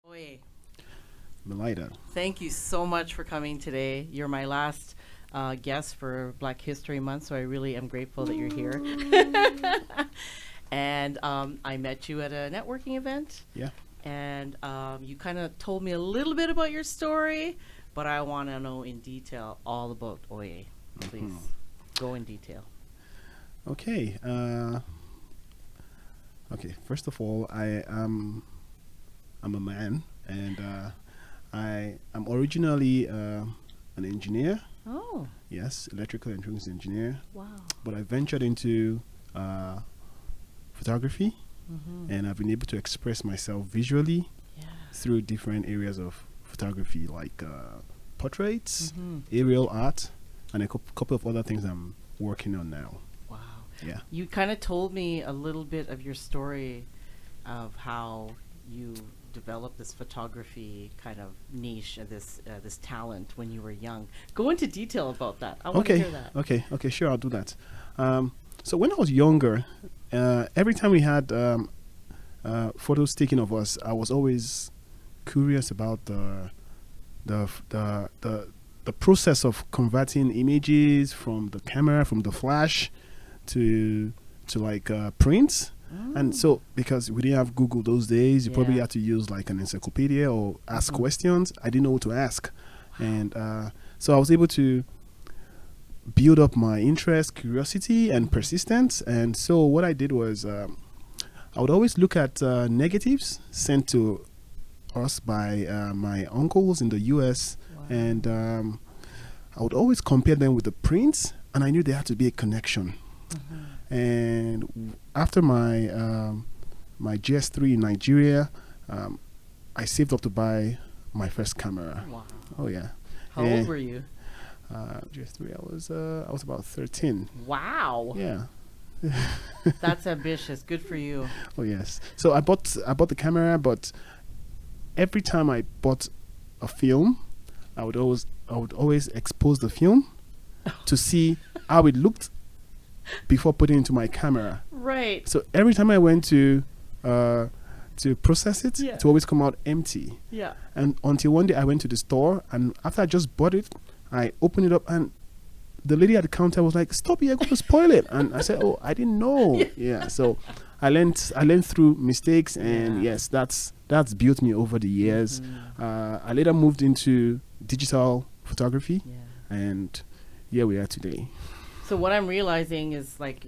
Oye, Melida. thank you so much for coming today. You're my last guest for Black History Month, so I really am grateful that you're here. And I met you at a networking event, Yeah. and you kind of told me a little bit about your story, but I want to know in detail all about Oye. Please go in detail. Okay. Okay. First of all, I'm a man, and I am originally an engineer. Oh, Yes, electrical engineering engineer. wow. But I ventured into photography, Mm-hmm. and I've been able to express myself visually Yeah. through different areas of photography, like portraits, Mm-hmm. aerial art, and a couple of other things I'm working on now. Wow. Yeah. You kind of told me a little bit of your story of how you developed this photography kind of niche, this talent when you were young. Go into detail about that. I want to Okay. hear that. Okay. Sure, I'll do that. So when I was younger, every time we had photos taken of us, I was always curious about the f- the process of converting images from the camera, from the flash, to like prints. And so, because we didn't have Google those days, you probably Yeah. had to use like an encyclopedia or ask Mhm. questions. I didn't know what to ask, and so I was able to build up my interest, curiosity, and persistence. And so, what I did was I would always look at negatives sent to us by my uncles in the U.S. Wow. and I would always compare them with the prints, and I knew there had to be a connection. Mhm. And after my GS3 in Nigeria, I saved up to buy my first camera. Wow. Oh yeah, How Yeah. old were you? GS3. I was about 13. Wow. Yeah. That's ambitious. Good for you. Oh yes. So I bought the camera, but every time I bought a film, I would always expose the film to see how it looked before putting it into my camera. Right. So every time I went to process it, Yeah. it would always come out empty. Yeah. And until one day I went to the store, and after I just bought it, I opened it up, and the lady at the counter was like, "Stop! You're going to spoil it." And I said, "Oh, I didn't know." Yeah. So I learned through mistakes, and Yeah. yes, that's built me over the years. Mhm. I later moved into digital photography, Yeah. and here we are today. So what I'm realizing is, like,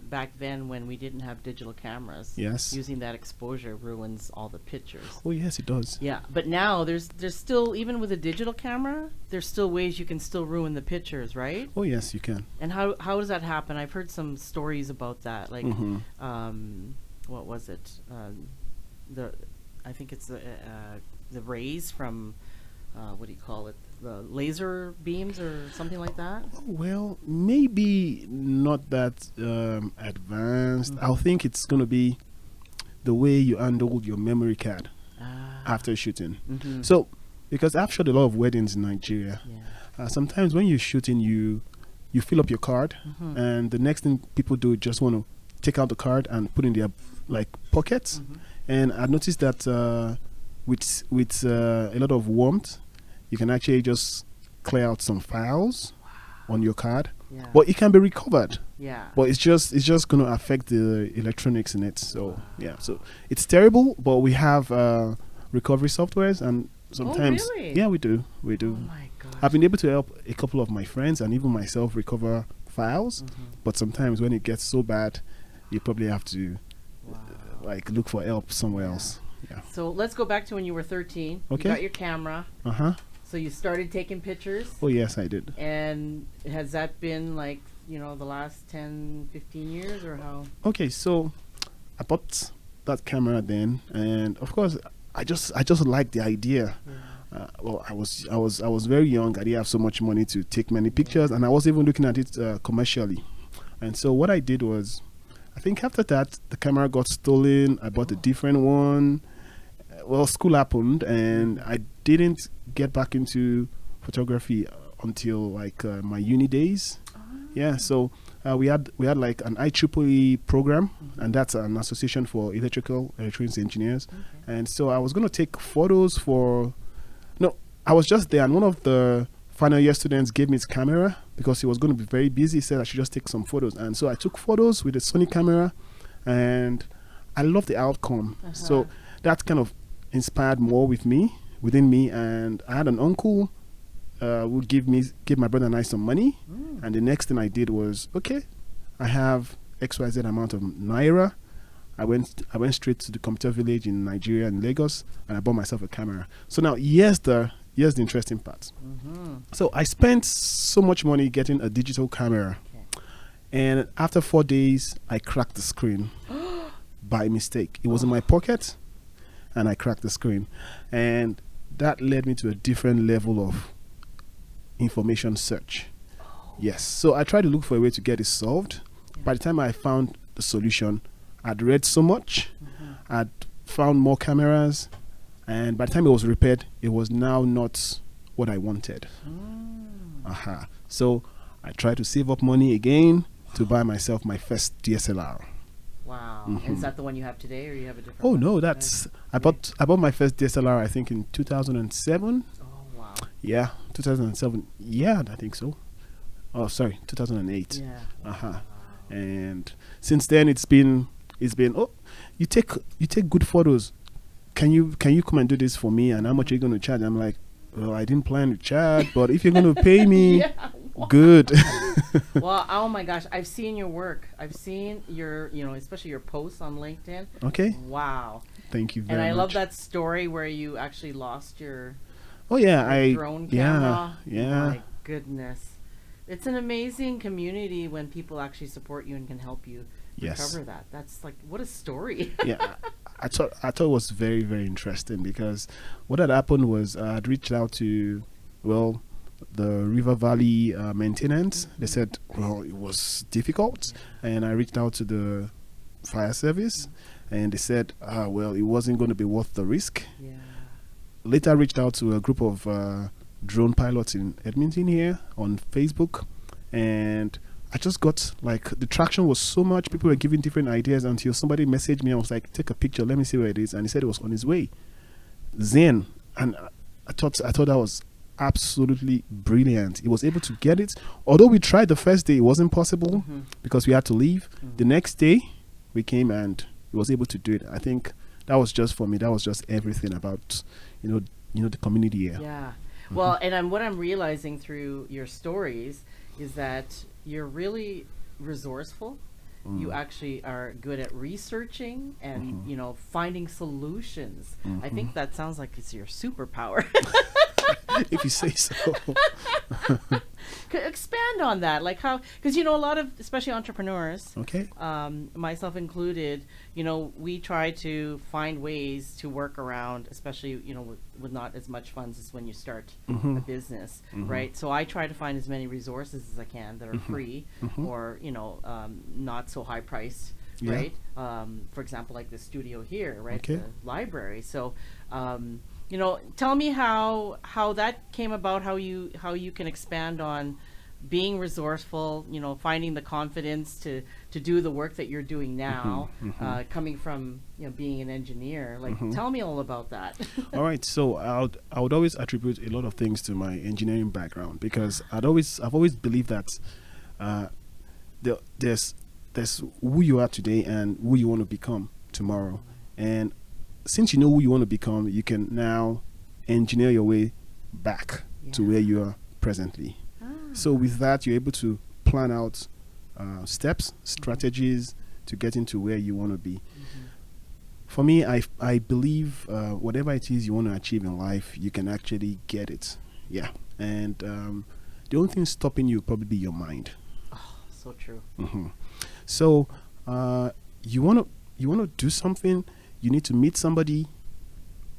back then when we didn't have digital cameras, Yes. using that exposure ruins all the pictures. Oh yes, it does. Yeah, but now there's still, even with a digital camera, there's still ways you can still ruin the pictures, right? Oh yes, you can. And how does that happen? I've heard some stories about that. Like, Mhm. what was it? The I think it's the rays from what do you call it? The laser beams or something like that. Well, maybe not that advanced. Mhm. I think it's gonna be the way you handle your memory card Ah. after shooting. Mhm. So, because I've shot a lot of weddings in Nigeria, Yeah. sometimes when you're shooting, you fill up your card, Mhm. and the next thing people do is just want to take out the card and put in their like pockets. Mhm. And I noticed that with a lot of warmth, you can actually just clear out some files on your card, Yeah. but it can be recovered. Yeah. But it's just going to affect the electronics in it. So yeah, so it's terrible. But we have recovery softwares, and sometimes really? yeah, we do. Oh my god. I've been able to help a couple of my friends and even myself recover files. But sometimes when it gets so bad, you probably have to Wow. like look for help somewhere else. Yeah. So let's go back to when you were 13. Okay. You got your camera. Uh huh. So you started taking pictures. Oh yes, I did. And has that been like, the last 10, 15 years or how? Okay, so I bought that camera then, and of course, I just liked the idea. Well, I was very young. I didn't have so much money to take many pictures, and I was even looking at it commercially. And so what I did was, I think after that the camera got stolen. I bought a different one. Well, school happened, and I didn't get back into photography until like my uni days. Yeah, so we had like an IEEE program, and that's an association for electronics engineers. Okay. And so I was going to take photos for. No, I was just there, and one of the final year students gave me his camera because he was going to be very busy. He said I should just take some photos, and so I took photos with a Sony camera, and I love the outcome. So that kind of inspired more within me, and I had an uncle would give my brother and I some money, and the next thing I did was, okay, I have XYZ amount of naira. I went straight to the computer village in Nigeria, in Lagos, and I bought myself a camera. So now here's the interesting part. So I spent so much money getting a digital camera, and after 4 days I cracked the screen by mistake. It was in my pocket, and I cracked the screen, and that led me to a different level of information search. Yes, so I tried to look for a way to get it solved. By the time I found the solution, I'd read so much, I'd found more cameras, and by the time it was repaired, it was now not what I wanted. So I tried to save up money again to buy myself my first DSLR. Wow. And is that the one you have today, or you have a different Oh one? no, I bought my first DSLR I think in 2007. Oh, wow. Yeah, 2007. Yeah, I think so. Oh, sorry, 2008. Yeah. And since then it's been oh, you take good photos. Can you come and do this for me? And how much are you going to charge? I'm like, well, I didn't plan to charge, but if you're going to pay me, good. Well, oh my gosh, I've seen your work. I've seen your, especially your posts on LinkedIn. Okay. Wow. Thank you very much. And I love that story where you actually lost your drone camera. Yeah. My goodness. It's an amazing community when people actually support you and can help you recover that. That's like, what a story. Yeah. I thought it was very, very interesting because what had happened was I'd reached out to, the River Valley maintenance. They said, it was difficult. And I reached out to the fire service, and they said, it wasn't going to be worth the risk. Yeah. Later, I reached out to a group of drone pilots in Edmonton here on Facebook, and I just got the traction was so much. People were giving different ideas until somebody messaged me. I was like, take a picture, let me see where it is. And he said it was on his way. Zen. And I thought that was absolutely brilliant. He was able to get it. Although we tried the first day, it wasn't possible because we had to leave. The next day, we came and he was able to do it. I think that was just for me. That was just everything about, the community here. Yeah. Well, and what I'm realizing through your stories is that you're really resourceful. You actually are good at researching and finding solutions. I think that sounds like it's your superpower. If you say so. Expand on that, like how, because a lot of, especially entrepreneurs, okay, myself included, we try to find ways to work around, especially with not as much funds as when you start a business, right? So I try to find as many resources as I can that are free or not so high priced, right? For example, like the studio here, right? Okay. The library. So tell me how that came about, how you can expand on being resourceful, finding the confidence to do the work that you're doing now, coming from being an engineer. Like, tell me all about that. All right, so I would always attribute a lot of things to my engineering background because I've always believed that there's who you are today and who you want to become tomorrow, and since you know who you want to become, you can now engineer your way back to where you are presently. So with that, you're able to plan out steps, strategies to get into where you want to be. For me, I believe whatever it is you want to achieve in life, you can actually get it. Yeah. And the only thing stopping you will probably be your mind. Oh, so true. So you want to do something. You need to meet somebody.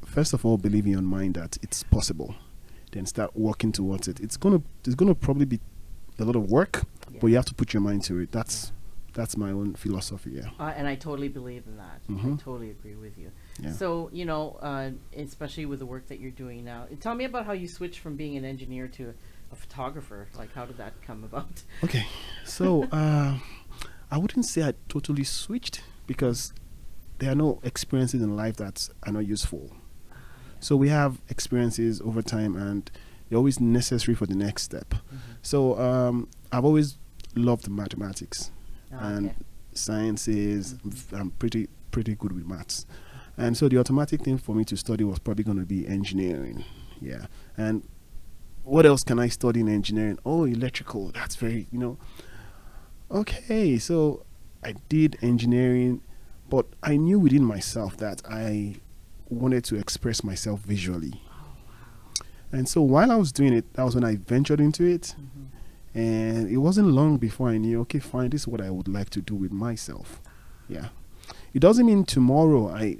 First of all, believe in your mind that it's possible. Then start working towards it. It's gonna probably be a lot of work, but you have to put your mind to it. That's my own philosophy. Yeah. And I totally believe in that. I totally agree with you. Yeah. So especially with the work that you're doing now, tell me about how you switched from being an engineer to a photographer? Like, how did that come about? Okay, so I wouldn't say I totally switched because there are no experiences in life that are not useful. So we have experiences over time, and they're always necessary for the next step. Mm-hmm. So I've always loved mathematics and Okay. sciences. I'm pretty good with maths, and so the automatic thing for me to study was probably going to be engineering. Yeah, and what else can I study in engineering? Oh, electrical. That's very, Okay, so I did engineering, but I knew within myself that I wanted to express myself visually. And so while I was doing it, that was when I ventured into it. Mm-hmm. And it wasn't long before I knew, okay, fine, this is what I would like to do with myself. Yeah. It doesn't mean tomorrow I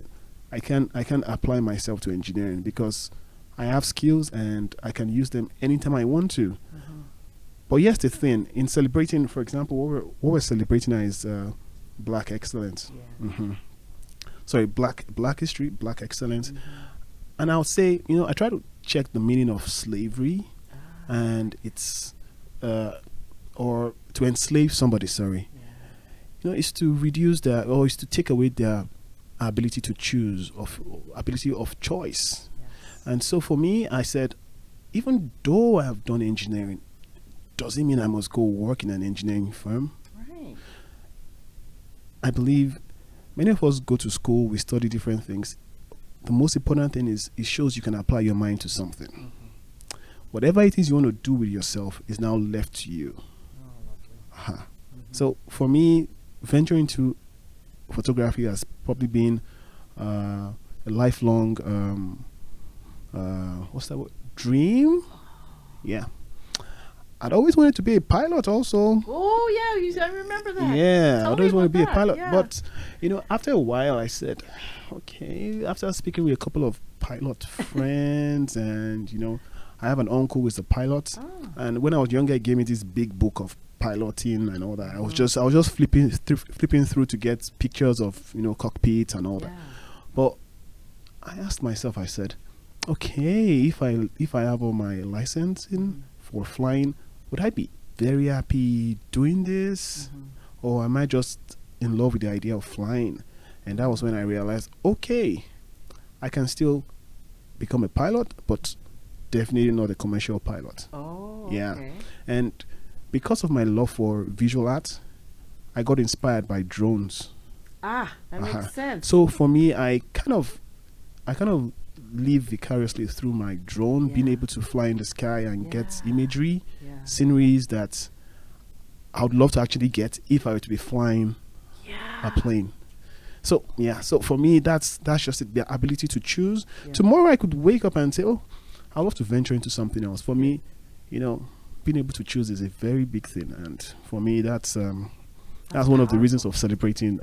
can apply myself to engineering because I have skills and I can use them anytime I want to. Mm-hmm. But here's the thing: in celebrating, for example, what we're celebrating now is Black excellence. Yeah. Sorry, Black history, Black excellence. Mm-hmm. And I would say, I try to check the meaning of slavery, Ah. and it's or to enslave somebody. Sorry, Yeah. it's to reduce their, or it's to take away their ability to choose, ability of choice. Yes. And so for me, I said, even though I have done engineering, doesn't mean I must go work in an engineering firm. Right. I believe many of us go to school, we study different things. The most important thing is it shows you can apply your mind to something. Mm-hmm. Whatever it is you want to do with yourself is now left to you. Oh, lovely. Uh-huh. Mm-hmm. So for me, venturing into photography has probably been a lifelong what's that word? Dream? Yeah. I'd always wanted to be a pilot also. Oh yeah, I remember that. Yeah, Tell I'd me always want to about be a that, pilot. yeah. But, after a while I said, okay, after speaking with a couple of pilot friends and, I have an uncle who's a pilot. Oh. And when I was younger, he gave me this big book of piloting and all that. I was Mhm. just flipping through to get pictures of, cockpits and all that. Yeah. But I asked myself, I said, okay, if I have all my licensing for flying, would I be very happy doing this? Mhm. Or am I just in love with the idea of flying? And that was when I realized, okay, I can still become a pilot, but definitely not a commercial pilot. Oh. Yeah. Okay. And because of my love for visual art, I got inspired by drones. Ah, that Uh-huh. makes sense. So for me, I kind of live vicariously through my drone, being Yeah. able to fly in the sky and get Yeah. imagery, Yeah. sceneries that I would love to actually get if I were to be flying Yeah. a plane. So yeah, so for me, that's just it, the ability to choose. Yeah. Tomorrow I could wake up and say, oh, I'd love to venture into something else. For me, being able to choose is a very big thing, and for me, that's one of the reasons of celebrating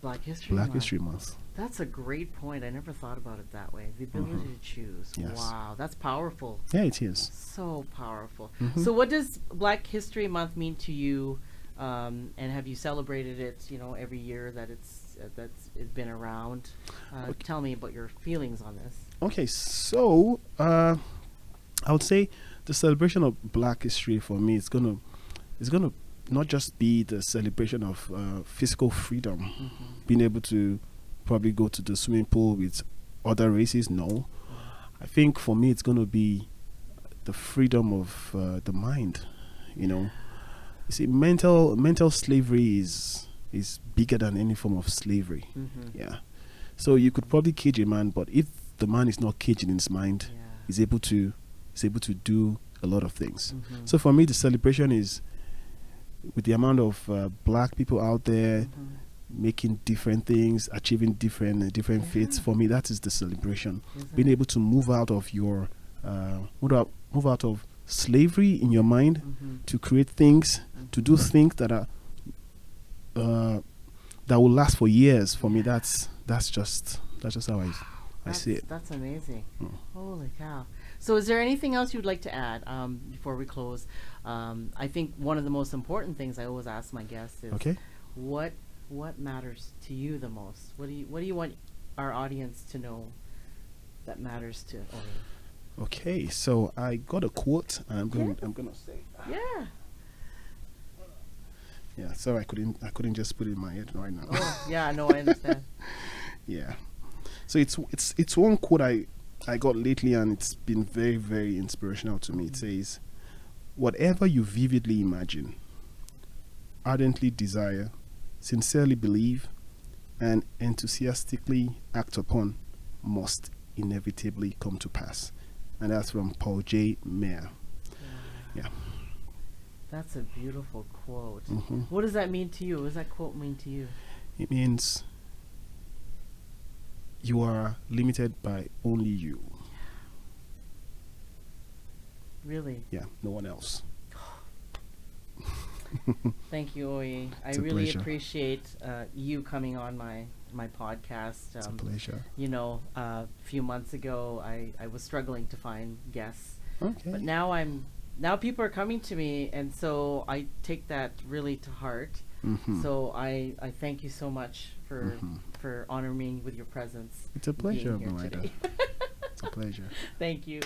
Black History Black Month. History Month. That's a great point. I never thought about it that way. The ability to choose. Yes. Wow, that's powerful. Yeah, it is. So powerful. Mhm. So, what does Black History Month mean to you? And have you celebrated it? Every year that it's been around. Tell me about your feelings on this. Okay, so I would say the celebration of Black history for me is gonna not just be the celebration of physical freedom, being able to probably go to the swimming pool with other races. No, I think for me it's gonna be the freedom of the mind. You see, mental slavery is bigger than any form of slavery. Mm-hmm. Yeah. So you could probably cage a man, but if the man is not caged in his mind, Yeah. he's able to do a lot of things. Mhm. So for me, the celebration is with the amount of Black people out there Mhm. making different things, achieving different feats. Yeah. For me, that is the celebration. Isn't Being it? able to move out of your move out of slavery in your mind Mhm. to create things, to do things that are that will last for years. For me, that's just how I see it. That's amazing. Mm. Holy cow. So is there anything else you'd like to add before we close? I think one of the most important things I always ask my guests is Okay. what matters to you the most? What do you want our audience to know that matters to Oye? Okay, so I got a quote. I'm gonna say. Yeah. Yeah, sorry, I couldn't just put it in my head right now. Oh, yeah. No, I understand. Yeah. So it's one quote I got lately, and it's been very, very inspirational to me. It says, "Whatever you vividly imagine, ardently desire, sincerely believe, and enthusiastically act upon, must inevitably come to pass." And that's from Paul J. Mayer. Yeah. That's a beautiful quote. hmm What does that mean to you? What does that quote mean to you? It means you are limited by only you. Really? Yeah, no one else. Thank you, Oye. I It's a really pleasure. appreciate you coming on my podcast. It's a pleasure. A few months ago, I was struggling to find guests, Okay. but now people are coming to me, and so I take that really to heart. Mhm. So I thank you so much Mhm. for honoring me with your presence. It's a pleasure, being here Melinda. today. It's a pleasure. Thank you.